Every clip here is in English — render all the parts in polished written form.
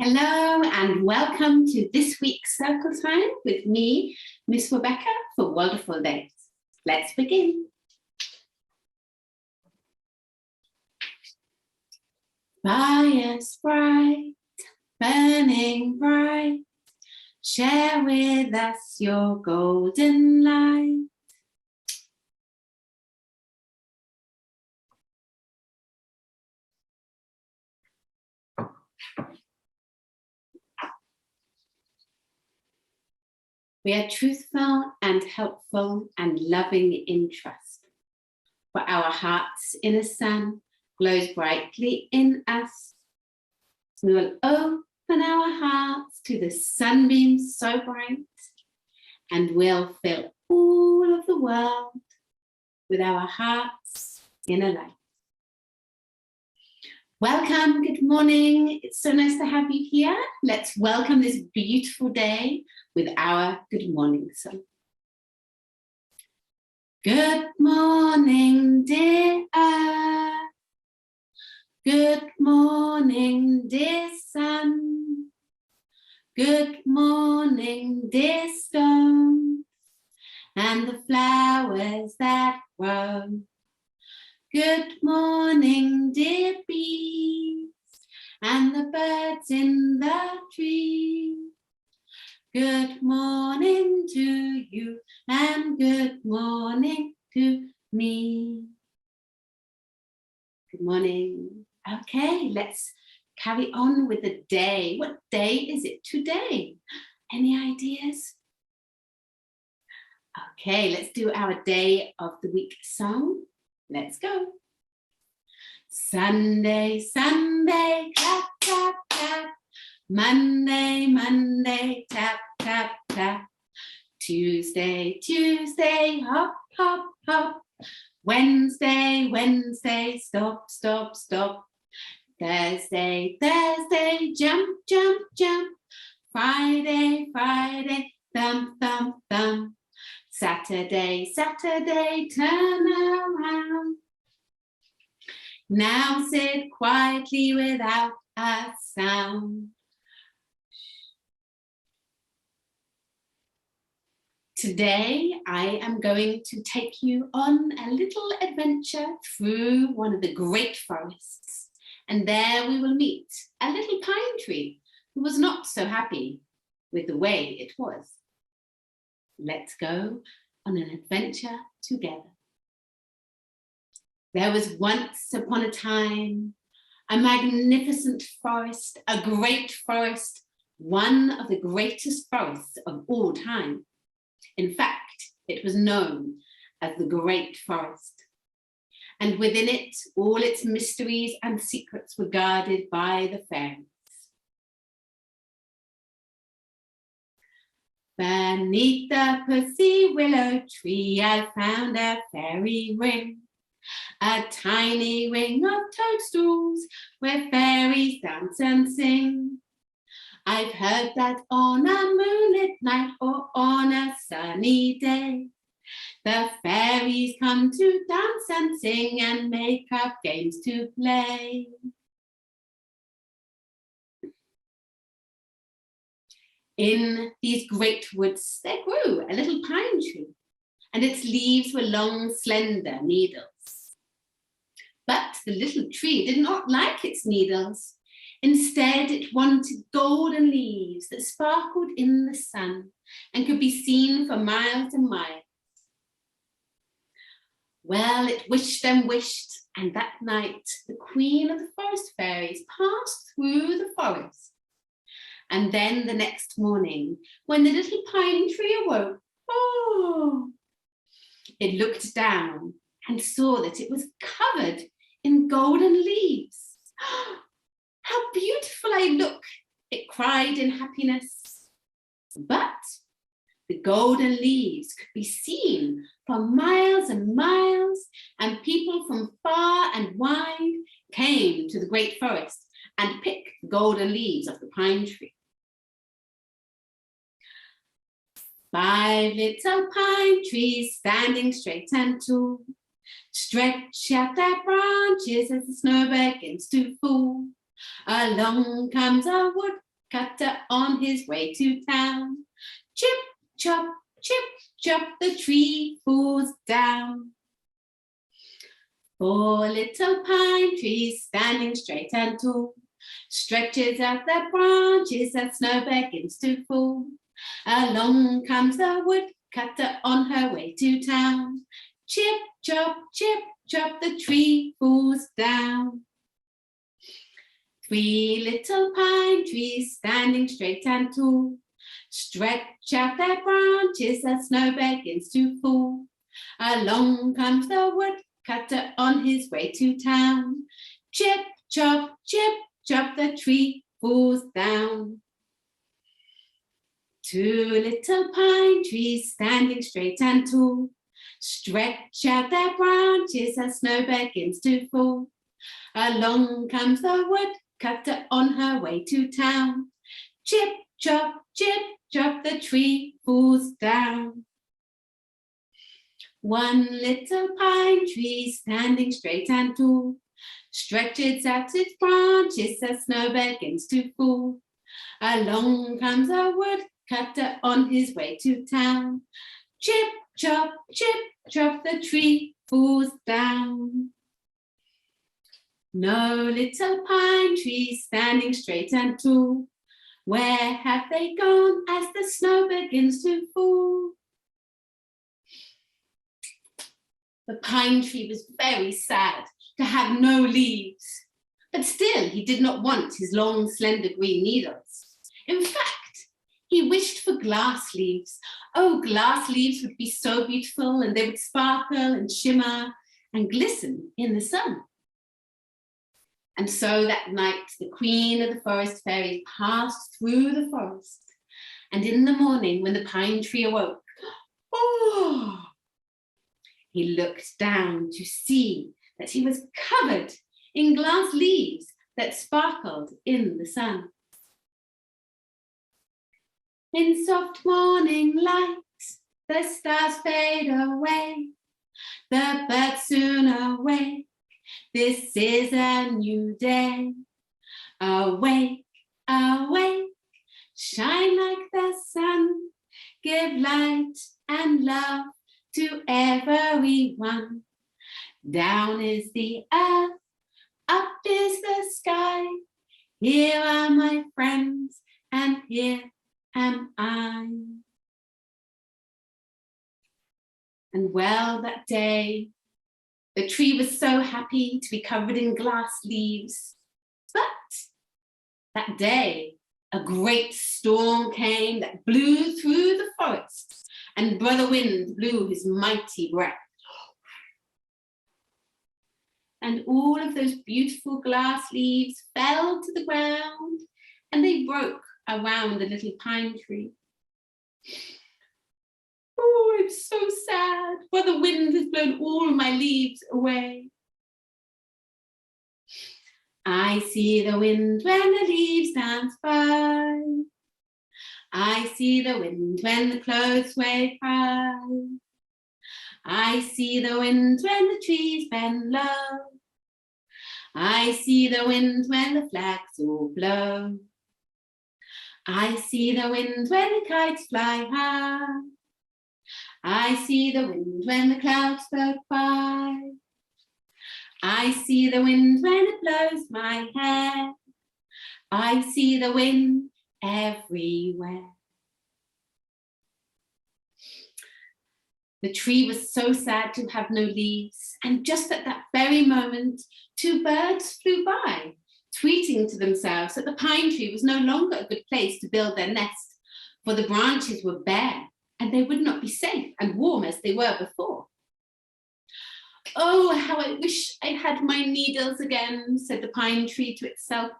Hello and welcome to this week's Circle Time with me, Miss Rebecca for Waldorful Days. Let's begin. Fires bright, burning bright, share with us your golden light. We are truthful and helpful and loving in trust. For our heart's inner sun glows brightly in us. We will open our hearts to the sunbeams so bright, and we'll fill all of the world with our heart's inner light. Welcome, good morning. It's so nice to have you here. Let's welcome this beautiful day with our good morning song. Good morning, dear earth. Good morning, dear sun. Good morning, dear stones, and the flowers that grow. Good morning, dear bees, and the birds in the trees. Good morning to you, and good morning to me. Good morning. Okay, let's carry on with the day. What day is it today? Any ideas? Okay, let's do our day of the week song. Let's go. Sunday, Sunday, clap, clap, clap. Monday, Monday, tap, tap, tap. Tuesday, Tuesday, hop, hop, hop. Wednesday, Wednesday, stop, stop, stop. Thursday, Thursday, jump, jump, jump. Friday, Friday, thump, thump, thump. Saturday, Saturday, turn around. Now sit quietly without a sound. Today, I am going to take you on a little adventure through one of the great forests. And there we will meet a little pine tree who was not so happy with the way it was. Let's go on an adventure together. There was once upon a time a magnificent forest, a great forest, one of the greatest forests of all time. In fact, it was known as the Great Forest. And within it, all its mysteries and secrets were guarded by the fairies. Beneath the pussy willow tree, I found a fairy ring, a tiny ring of toadstools where fairies dance and sing. I've heard that on a moonlit night or on a sunny day, the fairies come to dance and sing and make up games to play. In these great woods, there grew a little pine tree, and its leaves were long, slender needles. But the little tree did not like its needles. Instead, it wanted golden leaves that sparkled in the sun and could be seen for miles and miles. Well, it wished and wished, and that night, the queen of the forest fairies passed through the forest. And then the next morning, when the little pine tree awoke, it looked down and saw that it was covered in golden leaves. How beautiful I look, it cried in happiness. But the golden leaves could be seen for miles and miles, and people from far and wide came to the great forest and picked the golden leaves of the pine tree. 5 little pine trees standing straight and tall stretch out their branches as the snow begins to fall. Along comes a Woodcutter on his way to town. Chip, chop, the tree falls down. 4 little pine trees standing straight and tall, stretches out their branches as snow begins to fall. Along comes the woodcutter on her way to town. Chip, chop, the tree falls down. 3 little pine trees standing straight and tall, stretch out their branches as snow begins to fall. Along comes the woodcutter on his way to town. Chip, chop, the tree falls down. 2 little pine trees standing straight and tall, stretch out their branches as snow begins to fall. Along comes the woodcutter on her way to town. Chip, chop, the tree falls down. 1 little pine tree standing straight and tall, stretches out its branches as snow begins to fall. Along comes a woodcutter on his way to town. Chip, chop, the tree falls down. No little pine trees standing straight and tall, where have they gone as the snow begins to fall? The pine tree was very sad to have no leaves, but still he did not want his long, slender green needles. In fact, he wished for glass leaves. Oh, glass leaves would be so beautiful, and they would sparkle and shimmer and glisten in the sun. And so that night, the queen of the forest fairies passed through the forest. And in the morning, when the pine tree awoke, he looked down to see that he was covered in glass leaves that sparkled in the sun. In soft morning light, the stars fade away. The birds soon awake. This is a new day. Awake, awake, shine like the sun. Give light and love to everyone. Down is the earth, up is the sky. Here are my friends, and here am I. And well, that day, the tree was so happy to be covered in glass leaves. But that day, a great storm came that blew through the forest, and Brother Wind blew his mighty breath. And all of those beautiful glass leaves fell to the ground, and they broke around the little pine tree. Oh, I'm so sad. Brother Wind has blown all my leaves away. I see the wind when the leaves dance by. I see the wind when the clothes wave high. I see the wind when the trees bend low. I see the wind when the flags all blow. I see the wind when the kites fly high. I see the wind when the clouds float by. I see the wind when it blows my hair. I see the wind everywhere. The tree was so sad to have no leaves, and just at that very moment, 2 birds flew by, tweeting to themselves that the pine tree was no longer a good place to build their nest, for the branches were bare, and they would not be safe and warm as they were before. Oh, how I wish I had my needles again, said the pine tree to itself.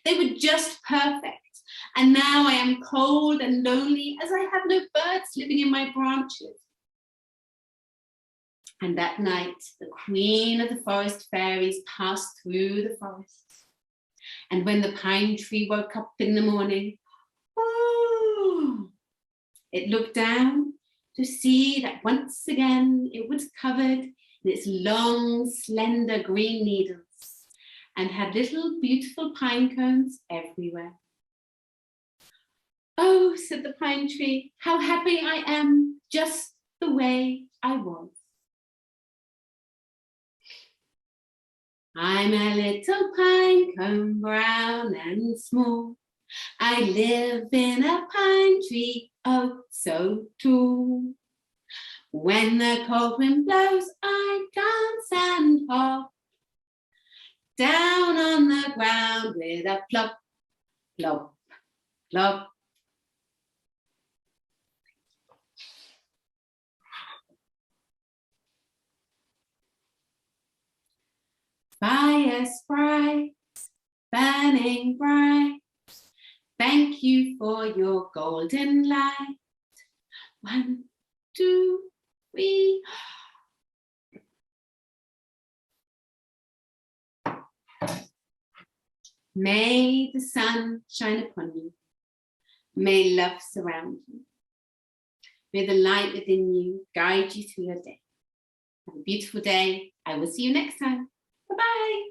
They were just perfect, and now I am cold and lonely as I have no birds living in my branches. And that night, the queen of the forest fairies passed through the forest. And when the pine tree woke up in the morning, it looked down to see that once again it was covered in its long, slender green needles and had little beautiful pine cones everywhere. Oh, said the pine tree, how happy I am, just the way I was. I'm a little pine cone, brown and small. I live in a pine tree, oh, so tall. When the cold wind blows, I dance and hop down on the ground with a plop, plop, plop. Fire sprite, burning bright, thank you for your golden light. 1, 2, 3. May the sun shine upon you. May love surround you. May the light within you guide you through your day. Have a beautiful day. I will see you next time. Bye-bye.